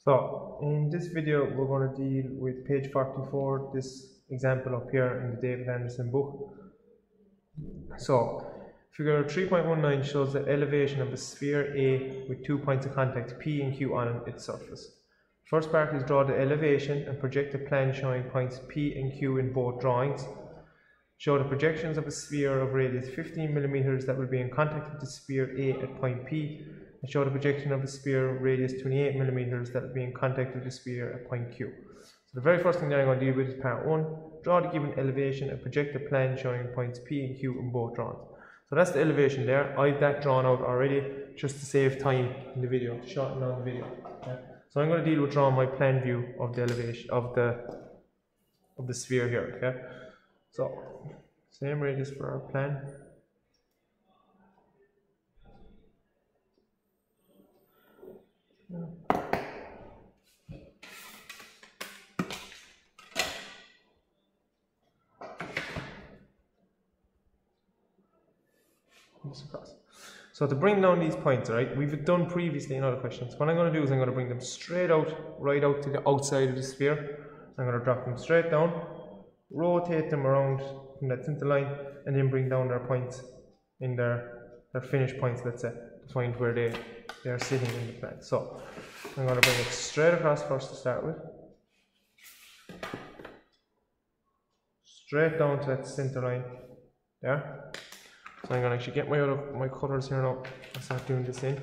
So in this video we're going to deal with page 44, this example up here in the David Anderson book. So figure 3.19 shows the elevation of a sphere A with 2 points of contact P and Q on its surface. First part is draw the elevation and project a plan showing points P and Q in both drawings. Show the projections of a sphere of radius 15 mm that will be in contact with the sphere A at point P, and show the projection of the sphere of radius 28 mm that will be in contact with the sphere at point Q. So the very first thing that I'm going to deal with is part 1. Draw the given elevation and project a plan showing points P and Q in both drawings. So that's the elevation there. I've that drawn out already just to save time in the video, to shorten down the video. Okay. So I'm going to deal with drawing my plan view of the elevation of the sphere here. Okay. So, same radius for our plan. So to bring down these points, right, we've done previously in other questions. What I'm going to do is I'm going to bring them straight out, right out to the outside of the sphere. I'm going to drop them straight down, rotate them around from that center line, and then bring down their points in their finished points, let's say, to find where they are sitting in the plan. So I'm going to bring it straight across first to start with, straight down to that center line there. So I'm going to actually get my colours here now and start doing this in.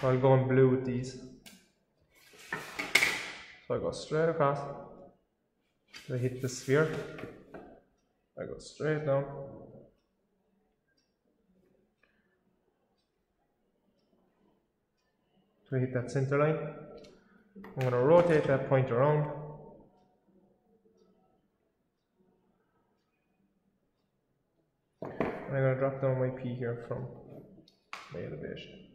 So I'll go in blue with these. So I go straight across. I hit the sphere. I go straight down. To hit that center line. I'm going to rotate that point around. And I'm going to drop down my P here from my elevation.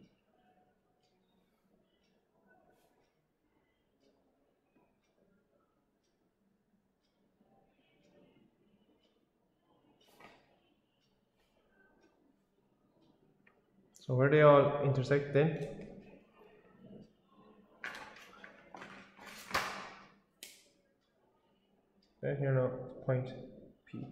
So where they all intersect then, right here now, point P.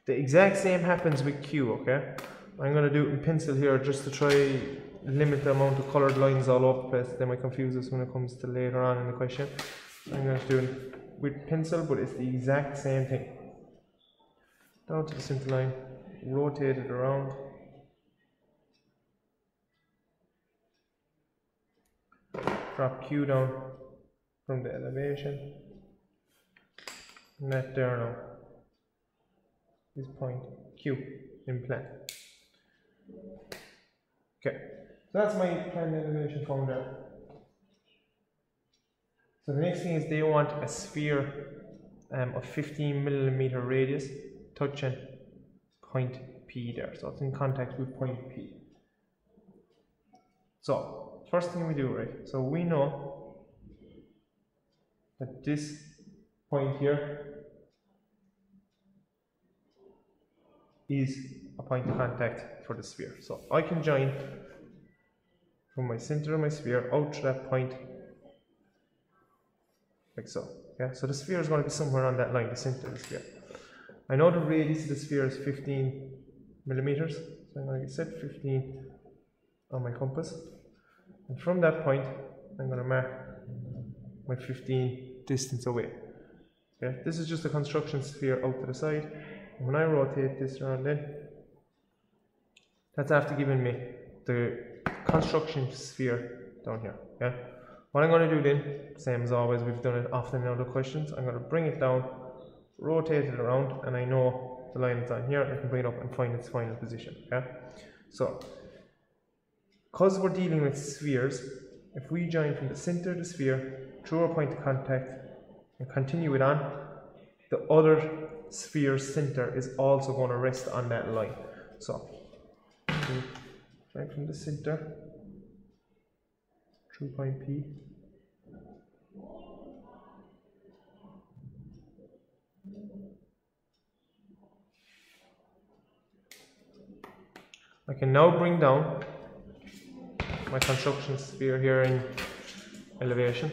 The exact same happens with Q, okay? I'm going to do it in pencil here just to try limit the amount of coloured lines all over the place. They might confuse us when it comes to later on in the question. I'm going to do it with pencil, but it's the exact same thing. Down to the center line, rotate it around. Drop Q down from the elevation. And that there now is point Q in plan. Okay, so that's my plan elevation found there. So the next thing is they want a sphere of 15 mm radius touching point P there. So it's in contact with point P. So first thing we do, right? So we know that this point here is a point of contact for the sphere. So I can join from my center of my sphere out to that point, like so. Yeah, so the sphere is going to be somewhere on that line, the center of the sphere. I know the radius of the sphere is 15 mm, so I'm going to set 15 on my compass. And from that point, I'm going to mark my 15 distance away. Okay, this is just a construction sphere out to the side. And when I rotate this around then, that's after giving me the construction sphere down here. Okay? What I'm going to do then, same as always, we've done it often in other questions, I'm going to bring it down, rotate it around, and I know the line that's on here, I can bring it up and find its final position. Okay? So, because we're dealing with spheres, if we join from the center of the sphere through a point of contact and continue it on, the other sphere's center is also going to rest on that line. So, join from the center through point P. I can now bring down my construction sphere here in elevation.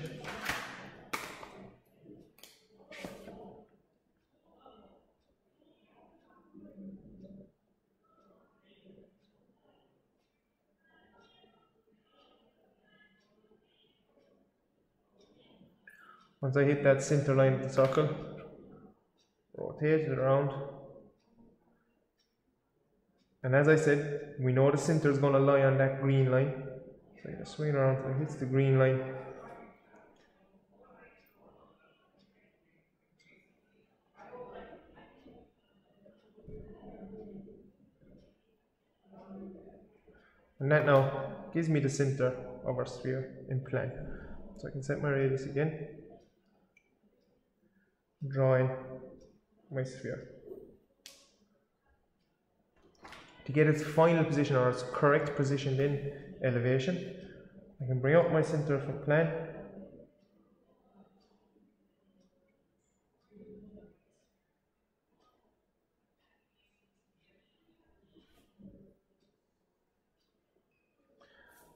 Once I hit that center line of the circle, rotate it around. And as I said, we know the center is going to lie on that green line. So I'm going to swing around until it hits the green line. And that now gives me the center of our sphere in plan. So I can set my radius again, draw in my sphere. To get its final position or its correct position in elevation, I can bring up my center from plan,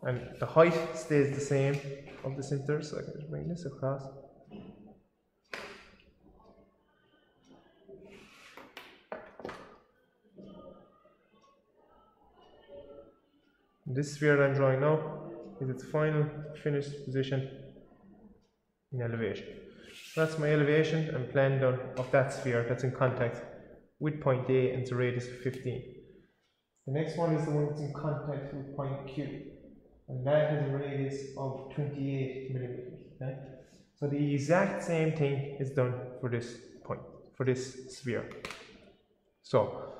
and the height stays the same of the center, so I can just bring this across. This sphere that I'm drawing now is its final finished position in elevation. So that's my elevation and plan done of that sphere that's in contact with point A and it's a radius of 15. The next one is the one that's in contact with point Q, and that has a radius of 28 millimeters. Okay? So the exact same thing is done for this point, for this sphere. So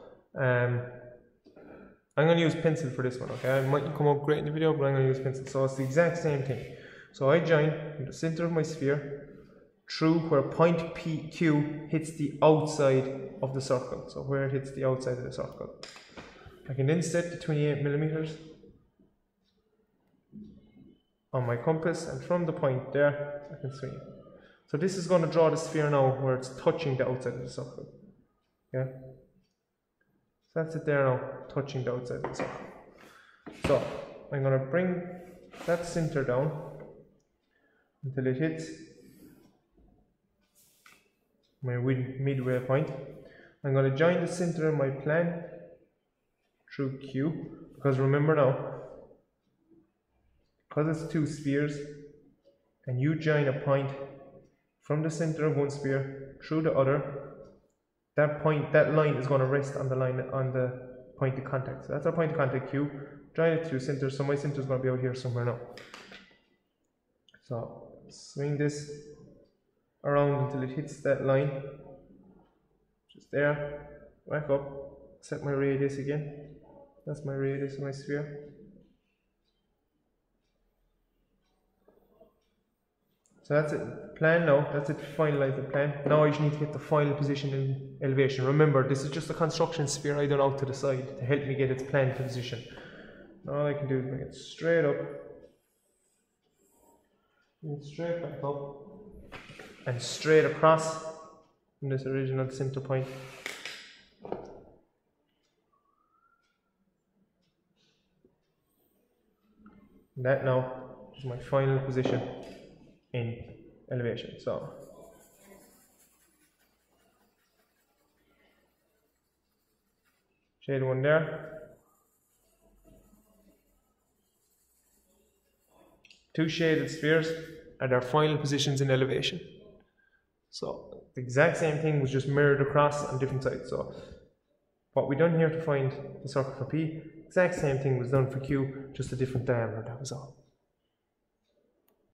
I'm going to use pencil for this one, okay? It mightn't come out great in the video, but I'm going to use pencil. So it's the exact same thing. So I join in the center of my sphere through where point Q hits the outside of the circle. So where it hits the outside of the circle. I can then set the 28 millimeters on my compass, and from the point there, I can swing it. So this is going to draw the sphere now where it's touching the outside of the circle. Okay? So that's it there now, touching the outside of the circle. So I'm going to bring that center down until it hits my midway point. I'm going to join the center of my plan through Q, because remember now, because it's two spheres and you join a point from the center of one sphere through the other, that line is going to rest on the line on the point of contact. So that's our point of contact Q. Join it through center, so my center is going to be out here somewhere now. So swing this around until it hits that line, just there, back up, set my radius again. That's my radius of my sphere. So that's it, plan now, that's it, finalize the plan. Now I just need to get the final position in elevation. Remember, this is just a construction sphere I done out to the side to help me get its planned position. Now all I can do is bring it straight up, bring it straight back up, and straight across from this original center point. And that now is my final position in elevation. So shade one there, two shaded spheres are their final positions in elevation. So the exact same thing was just mirrored across on different sides. So what we done here to find the circle for P, exact same thing was done for Q, just a different diameter, that was all.